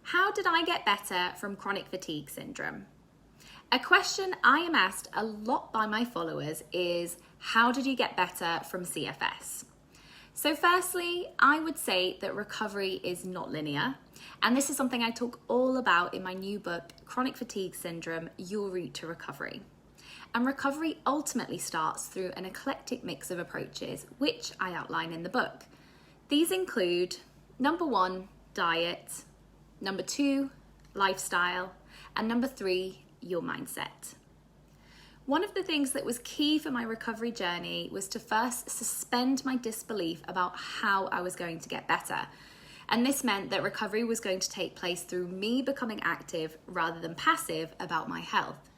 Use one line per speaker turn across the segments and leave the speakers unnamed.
How did I get better from chronic fatigue syndrome? A question I am asked a lot by my followers is, how did you get better from CFS? So firstly, I would say that recovery is not linear. And this is something I talk all about in my new book, Chronic Fatigue Syndrome, Your Route to Recovery. And recovery ultimately starts through an eclectic mix of approaches, which I outline in the book. These include, number 1, diet, number 2, lifestyle, and number 3, your mindset. One of the things that was key for my recovery journey was to first suspend my disbelief about how I was going to get better. And this meant that recovery was going to take place through me becoming active rather than passive about my health.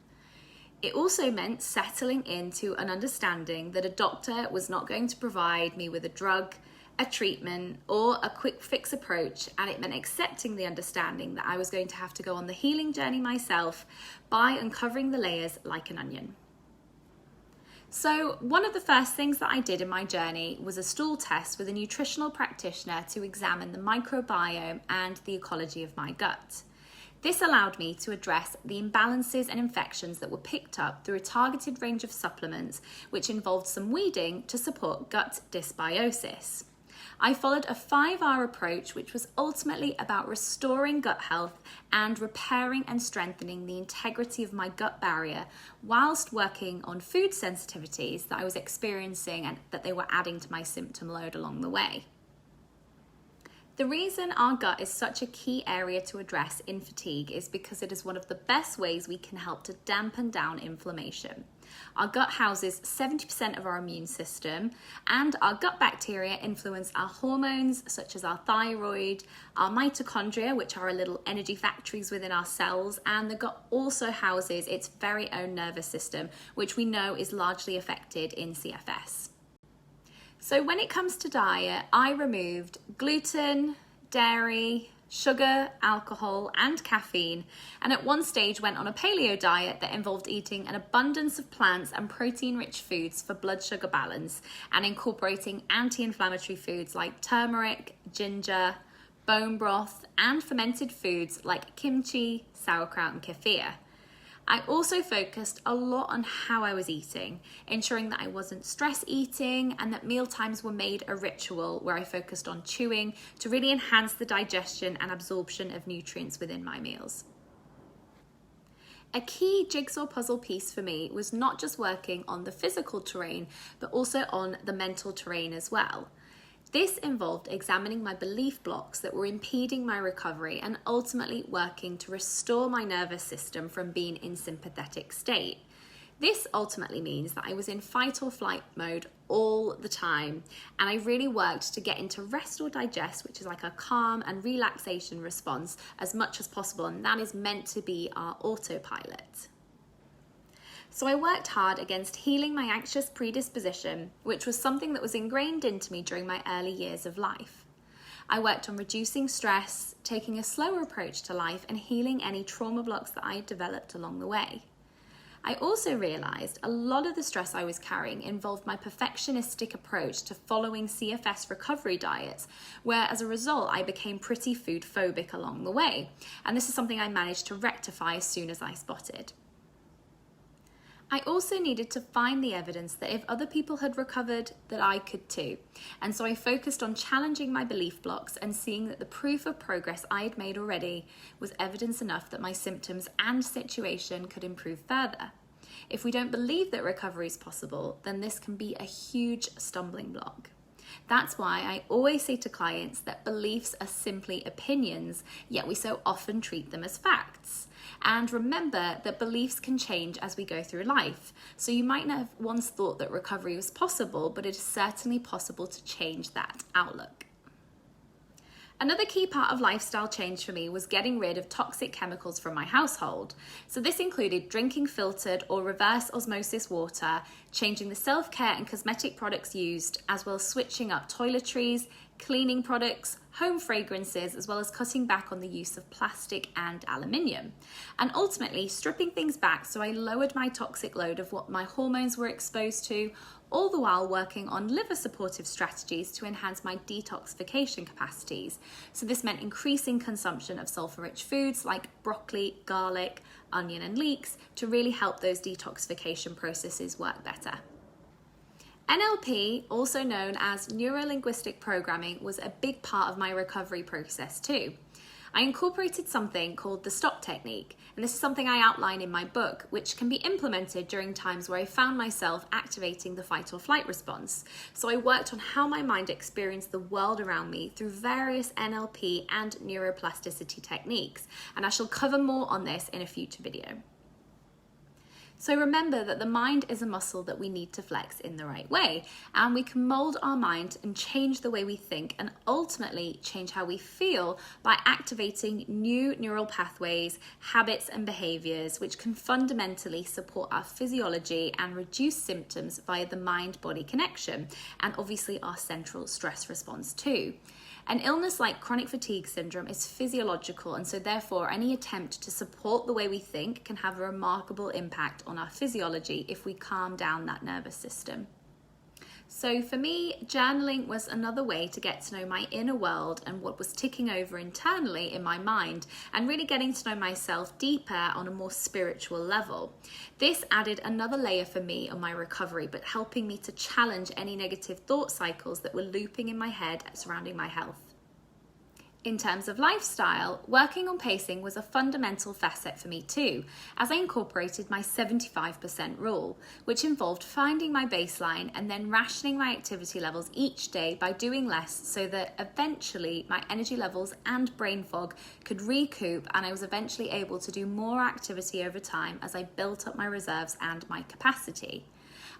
It also meant settling into an understanding that a doctor was not going to provide me with a drug, a treatment, or a quick fix approach, and it meant accepting the understanding that I was going to have to go on the healing journey myself by uncovering the layers like an onion. So one of the first things that I did in my journey was a stool test with a nutritional practitioner to examine the microbiome and the ecology of my gut. This allowed me to address the imbalances and infections that were picked up through a targeted range of supplements, which involved some weeding to support gut dysbiosis. I followed a 5R approach, which was ultimately about restoring gut health and repairing and strengthening the integrity of my gut barrier whilst working on food sensitivities that I was experiencing and that they were adding to my symptom load along the way. The reason our gut is such a key area to address in fatigue is because it is one of the best ways we can help to dampen down inflammation. Our gut houses 70% of our immune system, and our gut bacteria influence our hormones such as our thyroid, our mitochondria, which are our little energy factories within our cells, and the gut also houses its very own nervous system, which we know is largely affected in CFS. So when it comes to diet, I removed gluten, dairy, sugar, alcohol, and caffeine, and at one stage went on a paleo diet that involved eating an abundance of plants and protein-rich foods for blood sugar balance and incorporating anti-inflammatory foods like turmeric, ginger, bone broth, and fermented foods like kimchi, sauerkraut, and kefir. I also focused a lot on how I was eating, ensuring that I wasn't stress eating and that meal times were made a ritual where I focused on chewing to really enhance the digestion and absorption of nutrients within my meals. A key jigsaw puzzle piece for me was not just working on the physical terrain, but also on the mental terrain as well. This involved examining my belief blocks that were impeding my recovery and ultimately working to restore my nervous system from being in sympathetic state. This ultimately means that I was in fight or flight mode all the time, and I really worked to get into rest or digest, which is like a calm and relaxation response, as much as possible, and that is meant to be our autopilot. So I worked hard against healing my anxious predisposition, which was something that was ingrained into me during my early years of life. I worked on reducing stress, taking a slower approach to life, and healing any trauma blocks that I had developed along the way. I also realised a lot of the stress I was carrying involved my perfectionistic approach to following CFS recovery diets, where as a result I became pretty food phobic along the way. And this is something I managed to rectify as soon as I spotted. I also needed to find the evidence that if other people had recovered, that I could too. And so I focused on challenging my belief blocks and seeing that the proof of progress I had made already was evidence enough that my symptoms and situation could improve further. If we don't believe that recovery is possible, then this can be a huge stumbling block. That's why I always say to clients that beliefs are simply opinions, yet we so often treat them as facts. And remember that beliefs can change as we go through life. So you might not have once thought that recovery was possible, but it is certainly possible to change that outlook. Another key part of lifestyle change for me was getting rid of toxic chemicals from my household. So this included drinking filtered or reverse osmosis water, changing the self-care and cosmetic products used, as well as switching up toiletries, cleaning products, home fragrances, as well as cutting back on the use of plastic and aluminium. And ultimately stripping things back so I lowered my toxic load of what my hormones were exposed to, all the while working on liver supportive strategies to enhance my detoxification capacities. So this meant increasing consumption of sulfur-rich foods like broccoli, garlic, onion and leeks to really help those detoxification processes work better. NLP, also known as Neuro-Linguistic Programming, was a big part of my recovery process too. I incorporated something called the STOP technique, and this is something I outline in my book, which can be implemented during times where I found myself activating the fight or flight response. So I worked on how my mind experienced the world around me through various NLP and neuroplasticity techniques, and I shall cover more on this in a future video. So remember that the mind is a muscle that we need to flex in the right way, and we can mold our mind and change the way we think and ultimately change how we feel by activating new neural pathways, habits and behaviors which can fundamentally support our physiology and reduce symptoms via the mind-body connection, and obviously our central stress response too. An illness like chronic fatigue syndrome is physiological, and so therefore any attempt to support the way we think can have a remarkable impact on our physiology if we calm down that nervous system. So for me, journaling was another way to get to know my inner world and what was ticking over internally in my mind, and really getting to know myself deeper on a more spiritual level. This added another layer for me on my recovery, but helping me to challenge any negative thought cycles that were looping in my head surrounding my health. In terms of lifestyle, working on pacing was a fundamental facet for me too, as I incorporated my 75% rule, which involved finding my baseline and then rationing my activity levels each day by doing less, so that eventually my energy levels and brain fog could recoup, and I was eventually able to do more activity over time as I built up my reserves and my capacity.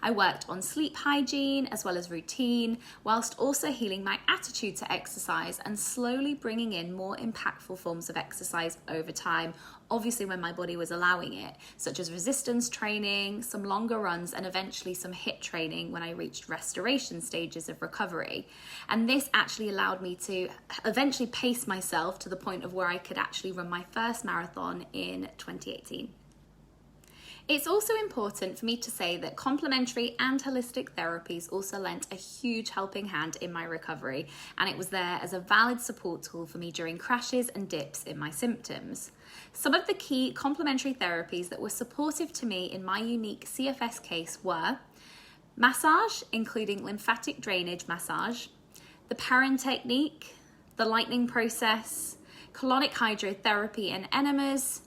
I worked on sleep hygiene as well as routine, whilst also healing my attitude to exercise and slowly bringing in more impactful forms of exercise over time, obviously when my body was allowing it, such as resistance training, some longer runs, and eventually some HIIT training when I reached restoration stages of recovery. And this actually allowed me to eventually pace myself to the point of where I could actually run my first marathon in 2018. It's also important for me to say that complementary and holistic therapies also lent a huge helping hand in my recovery, and it was there as a valid support tool for me during crashes and dips in my symptoms. Some of the key complementary therapies that were supportive to me in my unique CFS case were massage, including lymphatic drainage massage, the Perrin technique, the lightning process, colonic hydrotherapy and enemas,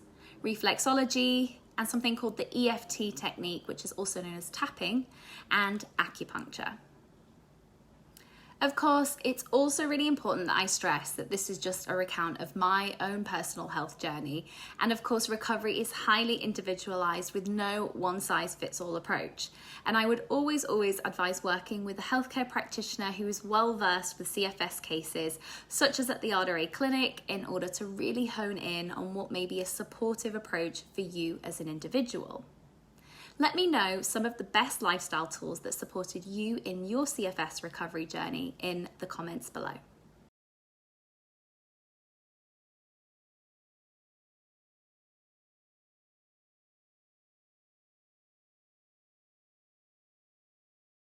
reflexology, and something called the EFT technique, which is also known as tapping, and acupuncture. Of course, it's also really important that I stress that this is just a recount of my own personal health journey. And of course, recovery is highly individualized with no one-size-fits-all approach. And I would always advise working with a healthcare practitioner who is well-versed with CFS cases, such as at the Ardere Clinic, in order to really hone in on what may be a supportive approach for you as an individual. Let me know some of the best lifestyle tools that supported you in your CFS recovery journey in the comments below.